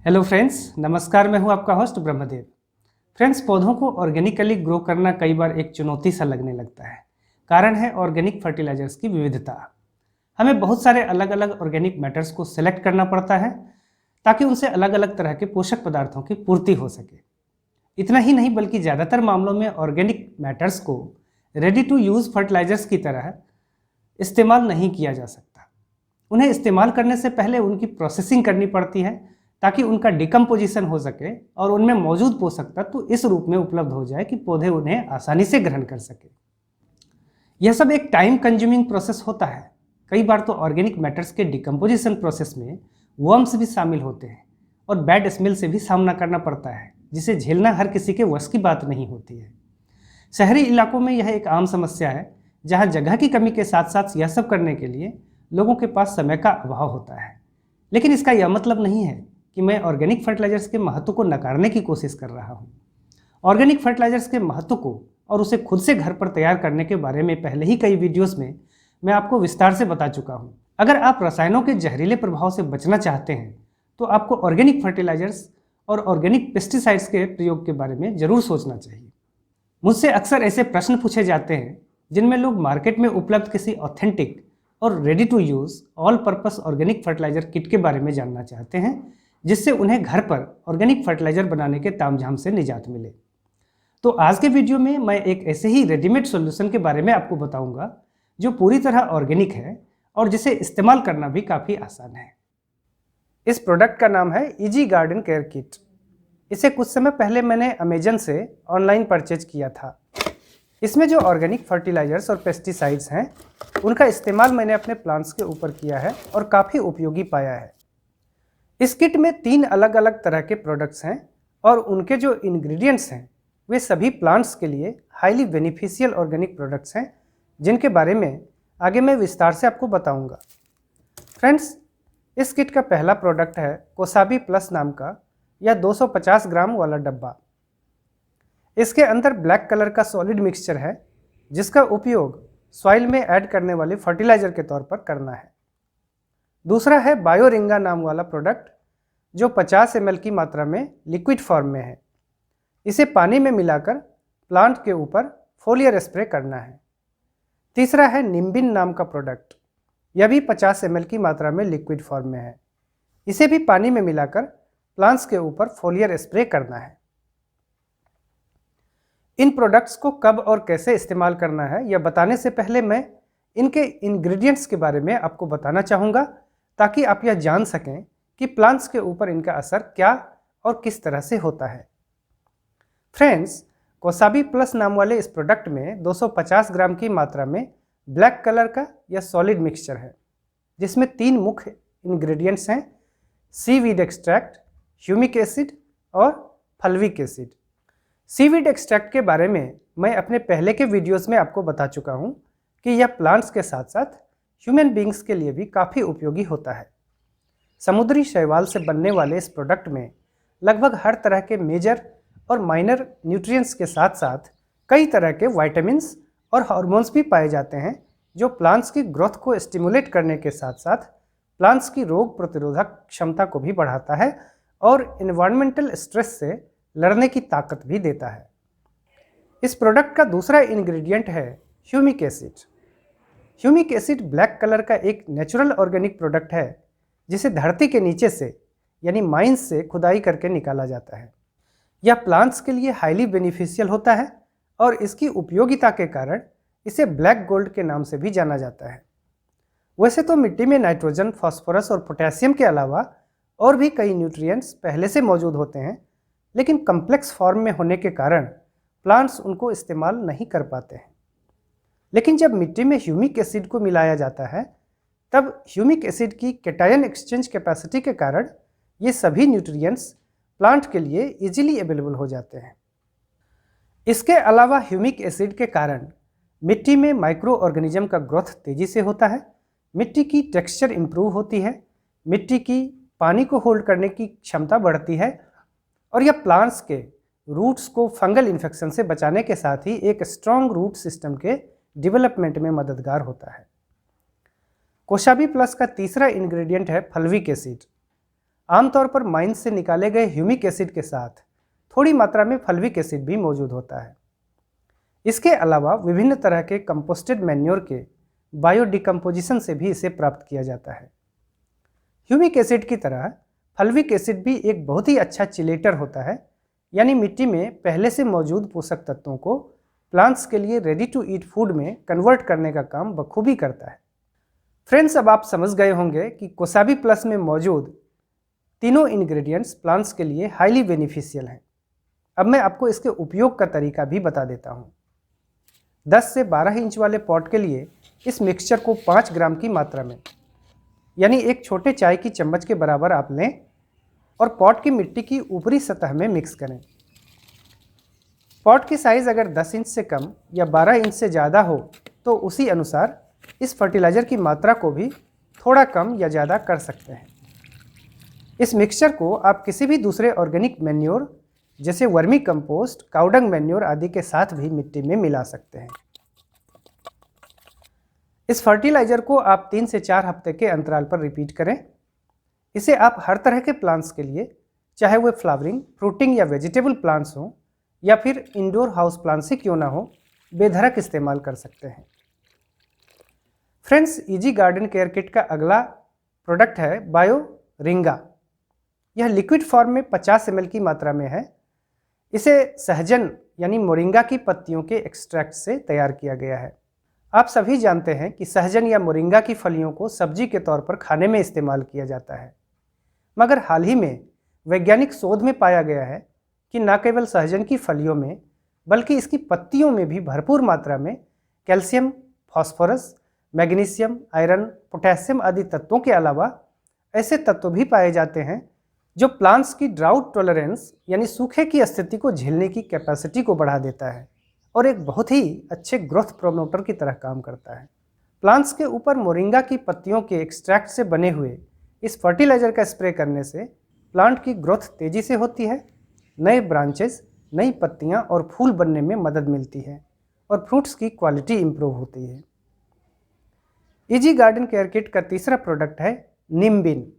Hello friends, नमस्कार। मैं हूं आपका होस्ट ब्रह्मदेव। फ्रेंड्स, पौधों को ऑर्गेनिकली ग्रो करना कई बार एक चुनौती सा लगने लगता है। कारण है ऑर्गेनिक फर्टिलाइजर्स की विविधता। हमें बहुत सारे अलग अलग ऑर्गेनिक मैटर्स को सिलेक्ट करना पड़ता है ताकि उनसे अलग अलग तरह के पोषक पदार्थों की पूर्ति हो सके। इतना ही नहीं बल्कि ज़्यादातर मामलों में ऑर्गेनिक मैटर्स को रेडी टू यूज़ फर्टिलाइजर्स की तरह इस्तेमाल नहीं किया जा सकता। उन्हें इस्तेमाल करने से पहले उनकी प्रोसेसिंग करनी पड़ती है ताकि उनका डिकम्पोजिशन हो सके और उनमें मौजूद पोषक तत्व इस रूप में उपलब्ध हो जाए कि पौधे उन्हें आसानी से ग्रहण कर सके। यह सब एक टाइम कंज्यूमिंग प्रोसेस होता है। कई बार तो ऑर्गेनिक मैटर्स के डिकम्पोजिशन प्रोसेस में वर्म्स भी शामिल होते हैं और बैड स्मेल से भी सामना करना पड़ता है, जिसे झेलना हर किसी के वश की बात नहीं होती है। शहरी इलाकों में यह एक आम समस्या है, जहां जगह की कमी के साथ साथ यह सब करने के लिए लोगों के पास समय का अभाव होता है। लेकिन इसका यह मतलब नहीं है कि मैं ऑर्गेनिक फर्टिलाइजर्स के महत्व को नकारने की कोशिश कर रहा हूँ। ऑर्गेनिक फर्टिलाइजर्स के महत्व को और उसे खुद से घर पर तैयार करने के बारे में पहले ही कई वीडियोस में मैं आपको विस्तार से बता चुका हूँ। अगर आप रसायनों के जहरीले प्रभाव से बचना चाहते हैं तो आपको ऑर्गेनिक फर्टिलाइजर्स और ऑर्गेनिक पेस्टिसाइड्स के प्रयोग के बारे में जरूर सोचना चाहिए। मुझसे अक्सर ऐसे प्रश्न पूछे जाते हैं जिनमें लोग मार्केट में उपलब्ध किसी ऑथेंटिक और ready to use all purpose organic fertiliser kit के बारे में जानना चाहते हैं, जिससे उन्हें घर पर ऑर्गेनिक फर्टिलाइजर बनाने के तामझाम से निजात मिले। तो आज के वीडियो में मैं एक ऐसे ही रेडीमेड सॉल्यूशन के बारे में आपको बताऊंगा जो पूरी तरह ऑर्गेनिक है और जिसे इस्तेमाल करना भी काफ़ी आसान है। इस प्रोडक्ट का नाम है इजी गार्डन केयर किट। इसे कुछ समय पहले मैंने अमेजन से ऑनलाइन परचेज किया था। इसमें जो ऑर्गेनिक फर्टिलाइजर्स और पेस्टिसाइड्स हैं उनका इस्तेमाल मैंने अपने प्लांट्स के ऊपर किया है और काफ़ी उपयोगी पाया है। इस किट में 3 अलग अलग तरह के प्रोडक्ट्स हैं और उनके जो इंग्रेडिएंट्स हैं वे सभी प्लांट्स के लिए हाईली बेनिफिशियल ऑर्गेनिक प्रोडक्ट्स हैं, जिनके बारे में आगे मैं विस्तार से आपको बताऊंगा। फ्रेंड्स, इस किट का पहला प्रोडक्ट है कोसाबी प्लस नाम का यह 250 ग्राम वाला डब्बा। इसके अंदर ब्लैक कलर का सॉलिड मिक्सचर है, जिसका उपयोग सॉइल में ऐड करने वाले फर्टिलाइजर के तौर पर करना है। दूसरा है बायोरिंगा नाम वाला प्रोडक्ट, जो 50 ml की मात्रा में लिक्विड फॉर्म में है। इसे पानी में मिलाकर प्लांट के ऊपर फोलियर स्प्रे करना है। तीसरा है निम्बिन नाम का प्रोडक्ट। यह भी 50 ml की मात्रा में लिक्विड फॉर्म में है। इसे भी पानी में मिलाकर प्लांट्स के ऊपर फोलियर स्प्रे करना है। इन प्रोडक्ट्स को कब और कैसे इस्तेमाल करना है यह बताने से पहले मैं इनके इंग्रेडिएंट्स के बारे में आपको बताना चाहूँगा, ताकि आप यह जान सकें कि प्लांट्स के ऊपर इनका असर क्या और किस तरह से होता है। फ्रेंड्स, कोसाबी प्लस नाम वाले इस प्रोडक्ट में 250 ग्राम की मात्रा में ब्लैक कलर का यह सॉलिड मिक्सचर है, जिसमें 3 मुख्य इंग्रेडिएंट्स हैं: सीवीड एक्सट्रैक्ट, ह्यूमिक एसिड और फल्विक एसिड। सीवीड एक्सट्रैक्ट के बारे में मैं अपने पहले के वीडियोस में आपको बता चुका हूँ कि यह प्लांट्स के साथ साथ ह्यूमन बींग्स के लिए भी काफ़ी उपयोगी होता है। समुद्री शैवाल से बनने वाले इस प्रोडक्ट में लगभग हर तरह के मेजर और माइनर न्यूट्रिएंट्स के साथ साथ कई तरह के विटामिन्स और हार्मोन्स भी पाए जाते हैं, जो प्लांट्स की ग्रोथ को स्टिमुलेट करने के साथ साथ प्लांट्स की रोग प्रतिरोधक क्षमता को भी बढ़ाता है और एनवायरमेंटल स्ट्रेस से लड़ने की ताकत भी देता है। इस प्रोडक्ट का दूसरा इंग्रेडिएंट है humic acid. Humic acid black colour का एक नेचुरल ऑर्गेनिक प्रोडक्ट है, जिसे धरती के नीचे से यानी माइंस से खुदाई करके निकाला जाता है। यह प्लांट्स के लिए हाईली बेनिफिशियल होता है और इसकी उपयोगिता के कारण इसे ब्लैक गोल्ड के नाम से भी जाना जाता है। वैसे तो मिट्टी में नाइट्रोजन, फास्फोरस और पोटेशियम के अलावा और भी कई न्यूट्रिएंट्स पहले से मौजूद होते हैं, लेकिन कम्प्लेक्स फॉर्म में होने के कारण प्लांट्स उनको इस्तेमाल नहीं कर पाते हैं। लेकिन जब मिट्टी में ह्यूमिक एसिड को मिलाया जाता है, तब ह्यूमिक एसिड की कैटायन एक्सचेंज कैपेसिटी के कारण ये सभी न्यूट्रिएंट्स प्लांट के लिए इजीली अवेलेबल हो जाते हैं। इसके अलावा ह्यूमिक एसिड के कारण मिट्टी में माइक्रो ऑर्गेनिज्म का ग्रोथ तेज़ी से होता है, मिट्टी की टेक्सचर इंप्रूव होती है, मिट्टी की पानी को होल्ड करने की क्षमता बढ़ती है और यह प्लांट्स के रूट्स को फंगल इन्फेक्शन से बचाने के साथ ही एक स्ट्रॉन्ग रूट सिस्टम के डेवलपमेंट में मददगार होता है। कोसाबी प्लस का तीसरा इंग्रेडिएंट है फल्विक एसिड। आमतौर पर माइन से निकाले गए ह्यूमिक एसिड के साथ थोड़ी मात्रा में फल्विक एसिड भी मौजूद होता है। इसके अलावा विभिन्न तरह के कंपोस्टेड मैन्योर के बायोडिकम्पोजिशन से भी इसे प्राप्त किया जाता है। ह्यूमिक एसिड की तरह फल्विक एसिड भी एक बहुत ही अच्छा चिलेटर होता है, यानी मिट्टी में पहले से मौजूद पोषक तत्वों को प्लांट्स के लिए रेडी टू ईट फूड में कन्वर्ट करने का काम बखूबी करता है। फ्रेंड्स, अब आप समझ गए होंगे कि कोसाबी प्लस में मौजूद तीनों इंग्रेडिएंट्स प्लांट्स के लिए हाईली बेनिफिशियल हैं। अब मैं आपको इसके उपयोग का तरीका भी बता देता हूँ। 10 से 12 इंच वाले पॉट के लिए इस मिक्सचर को 5 ग्राम की मात्रा में, यानी एक छोटे चाय की चम्मच के बराबर आप लें और पॉट की मिट्टी की ऊपरी सतह में मिक्स करें। पॉट की साइज़ अगर 10 इंच से कम या 12 इंच से ज़्यादा हो तो उसी अनुसार इस फर्टिलाइज़र की मात्रा को भी थोड़ा कम या ज़्यादा कर सकते हैं। इस मिक्सचर को आप किसी भी दूसरे ऑर्गेनिक मैन्योर जैसे वर्मी कंपोस्ट, काउडंग मैन्योर आदि के साथ भी मिट्टी में मिला सकते हैं। इस फर्टिलाइज़र को आप 3 से 4 हफ्ते के अंतराल पर रिपीट करें। इसे आप हर तरह के प्लांट्स के लिए, चाहे वो फ्लावरिंग, फ्रूटिंग या वेजिटेबल प्लांट्स हों या फिर इंडोर हाउस प्लांट्स ही क्यों ना हो, बेधड़क इस्तेमाल कर सकते हैं। Friends, easy garden care kit का अगला प्रोडक्ट है बायोरिंगा। यह लिक्विड फॉर्म में 50 ml की मात्रा में है। इसे सहजन यानी मोरिंगा की पत्तियों के एक्सट्रैक्ट से तैयार किया गया है। आप सभी जानते हैं कि सहजन या मोरिंगा की फलियों को सब्जी के तौर पर खाने में इस्तेमाल किया जाता है, मगर हाल ही में वैज्ञानिक शोध में पाया गया है कि न केवल सहजन की फलियों में बल्कि इसकी पत्तियों में भी भरपूर मात्रा में calcium, phosphorus, magnesium, iron, potassium आदि तत्वों के अलावा ऐसे तत्व भी पाए जाते हैं जो प्लांट्स की ड्राउट टॉलरेंस यानी सूखे की स्थिति को झेलने की कैपेसिटी को बढ़ा देता है और एक बहुत ही अच्छे ग्रोथ प्रोमोटर की तरह काम करता है। प्लांट्स के ऊपर मोरिंगा की पत्तियों के एक्सट्रैक्ट से बने हुए इस फर्टिलाइज़र का स्प्रे करने से प्लांट की ग्रोथ तेज़ी से होती है, नए ब्रांचेस, नई पत्तियां और फूल बनने में मदद मिलती है और फ्रूट्स की क्वालिटी इंप्रूव होती है। इजी गार्डन केयर किट का तीसरा प्रोडक्ट है निम्बिन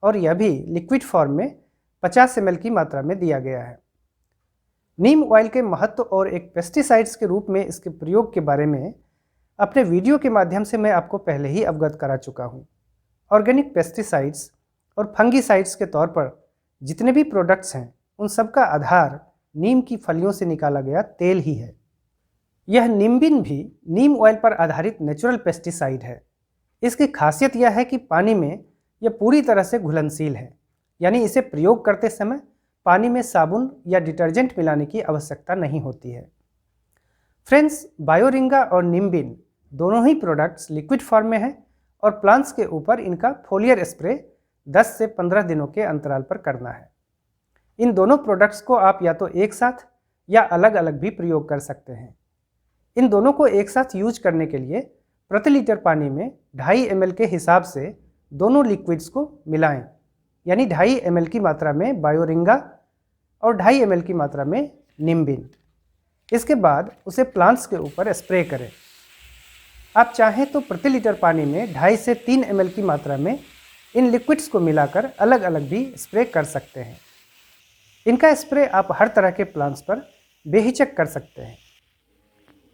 और यह भी लिक्विड फॉर्म में 50 ml की मात्रा में दिया गया है। नीम ऑयल के महत्व और एक पेस्टिसाइड्स के रूप में इसके प्रयोग के बारे में अपने वीडियो के माध्यम से मैं आपको पहले ही अवगत करा चुका हूँ। ऑर्गेनिक पेस्टिसाइड्स और फंगीसाइड्स के तौर पर जितने भी प्रोडक्ट्स हैं उन सब का आधार नीम की फलियों से निकाला गया तेल ही है। यह निम्बिन भी नीम ऑयल पर आधारित नेचुरल पेस्टिसाइड है। इसकी खासियत यह है कि पानी में यह पूरी तरह से घुलनशील है, यानी इसे प्रयोग करते समय पानी में साबुन या डिटर्जेंट मिलाने की आवश्यकता नहीं होती है। फ्रेंड्स, बायोरिंगा और निम्बिन दोनों ही प्रोडक्ट्स लिक्विड फॉर्म में हैं और प्लांट्स के ऊपर इनका फोलियर स्प्रे 10 से 15 दिनों के अंतराल पर करना है। इन दोनों प्रोडक्ट्स को आप या तो एक साथ या अलग अलग भी प्रयोग कर सकते हैं। इन दोनों को एक साथ यूज करने के लिए प्रति लीटर पानी में 2.5 ml के हिसाब से दोनों लिक्विड्स को मिलाएं, यानी 2.5 ml की मात्रा में बायोरिंगा और 2.5 ml की मात्रा में निम्बिन। इसके बाद उसे प्लांट्स के ऊपर स्प्रे करें। आप चाहें तो प्रति लीटर पानी में 2.5 से 3 ml की मात्रा में इन लिक्विड्स को मिलाकर अलग अलग भी स्प्रे कर सकते हैं। इनका स्प्रे आप हर तरह के प्लांट्स पर बेहिचक कर सकते हैं।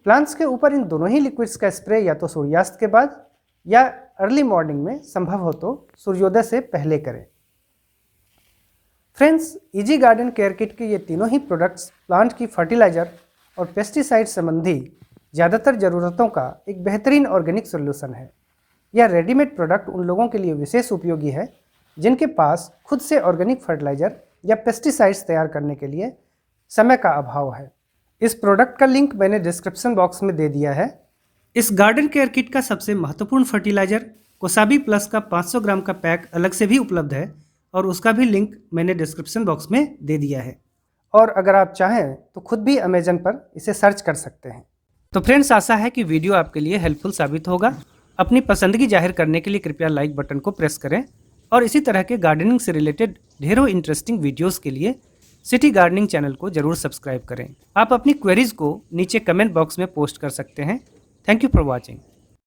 प्लांट्स के ऊपर इन दोनों ही लिक्विड्स का स्प्रे या तो सूर्यास्त के बाद या अर्ली मॉर्निंग में संभव हो तो सूर्योदय से पहले करें। Friends, easy garden care kit के ये तीनों ही प्रोडक्ट्स प्लांट की फर्टिलाइज़र और पेस्टिसाइड संबंधी ज़्यादातर ज़रूरतों का एक बेहतरीन ऑर्गेनिक सोल्यूशन है। यह रेडीमेड प्रोडक्ट उन लोगों के लिए विशेष उपयोगी है जिनके पास खुद से ऑर्गेनिक फर्टिलाइज़र या पेस्टिसाइड्स तैयार करने के लिए समय का अभाव है। इस प्रोडक्ट का लिंक मैंने डिस्क्रिप्शन बॉक्स में दे दिया है। इस गार्डन केयर किट का सबसे महत्वपूर्ण फर्टिलाइज़र कोसाबी प्लस का 500 ग्राम का पैक अलग से भी उपलब्ध है और उसका भी लिंक मैंने डिस्क्रिप्शन बॉक्स में दे दिया है। और अगर आप चाहें तो खुद भी अमेजन पर इसे सर्च कर सकते हैं। तो फ्रेंड्स, आशा है कि वीडियो आपके लिए हेल्पफुल साबित होगा। अपनी पसंदगी जाहिर करने के लिए कृपया लाइक बटन को प्रेस करें और इसी तरह के गार्डनिंग से रिलेटेड ढेरों इंटरेस्टिंग वीडियोस के लिए सिटी गार्डनिंग चैनल को जरूर सब्सक्राइब करें। आप अपनी क्वेरीज को नीचे कमेंट बॉक्स में पोस्ट कर सकते हैं। Thank you for watching.